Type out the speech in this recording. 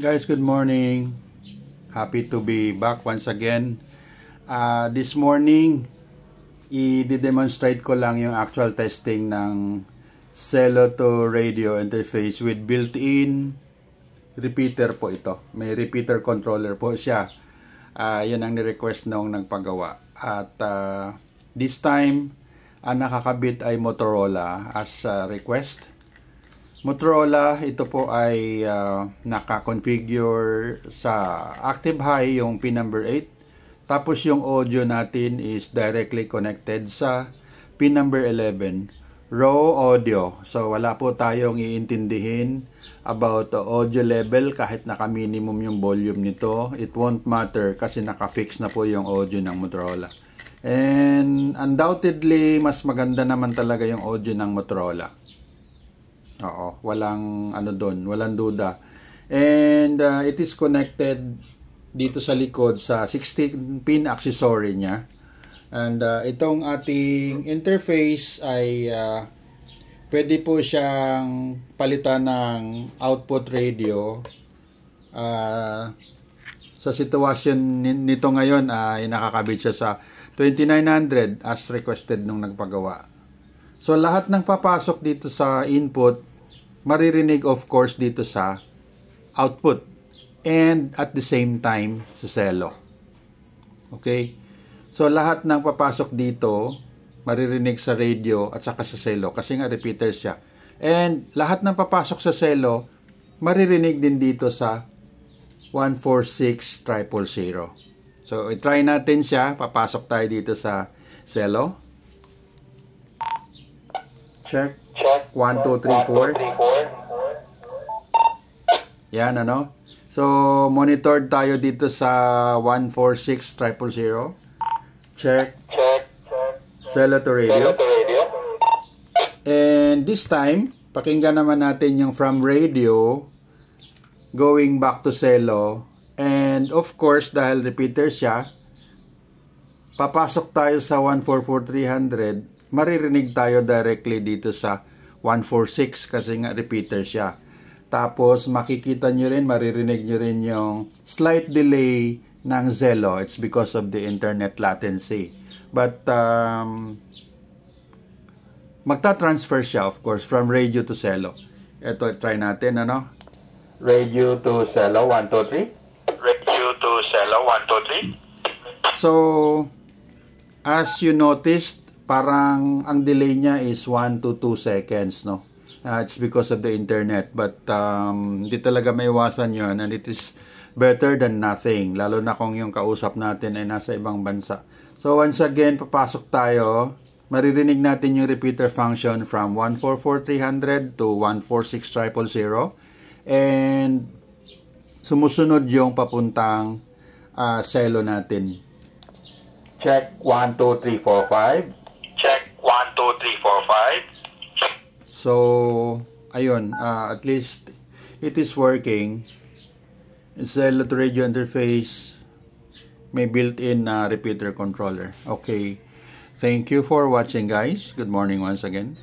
Guys, good morning. Happy to be back once again. This morning, i-demonstrate ko lang yung actual testing ng Celo to radio interface with built-in repeater po ito. May repeater controller po siya. Yun ang ni-request nung nagpagawa. At this time, ang nakakabit ay Motorola as request. Motorola, ito po ay naka-configure sa Active High yung pin number 8. Tapos yung audio natin is directly connected sa pin number 11. Raw audio. So wala po tayong iintindihin about the audio level kahit naka-minimum yung volume nito. It won't matter kasi naka-fix na po yung audio ng Motorola. And undoubtedly, mas maganda naman talaga yung audio ng Motorola. Oo, walang ano doon, walang duda. And it is connected dito sa likod sa 16-pin accessory niya. And itong ating interface ay pwede po siyang palitan ng output radio. Sa sitwasyon nito ngayon ay nakakabit siya sa 2900 as requested nung nagpagawa. So lahat ng papasok dito sa input maririnig of course dito sa output and at the same time sa Celo. Okay? So lahat ng papasok dito maririnig sa radio at saka sa Celo kasi nga repeater siya. And lahat ng papasok sa Celo maririnig din dito sa 146,000. So i-try natin siya. Papasok tayo dito sa Celo. Check. 1, 2, 3, 4. Yan, ano? So, monitored tayo dito sa 146,000. Check. Celo to radio. And this time, pakinggan naman natin yung from radio going back to Celo. And of course, dahil repeater siya, papasok tayo sa 144,300. Maririnig tayo directly dito sa 146 kasi nga repeater siya. Tapos makikita nyo rin, maririnig nyo rin yung slight delay ng Celo. It's because of the internet latency. But magta-transfer siya of course from radio to Celo. Ito, try natin, ano? Radio to Celo, 1, 2, 3. Radio to Celo, 1, 2, 3. So, as you noticed, parang ang delay niya is 1 to 2 seconds, no? It's because of the internet. But hindi talaga maiwasan yun. And it is better than nothing. Lalo na kung yung kausap natin ay nasa ibang bansa. So once again, papasok tayo. Maririnig natin yung repeater function from 144,300 to 146,000. And sumusunod yung papuntang Celo natin. Check 1, 2, 3, 4, 5. Check 1, 2, 3, 4, 5. So, ayun, at least it is working. Celo to radio interface may built-in repeater controller. Okay. Thank you for watching, guys. Good morning once again.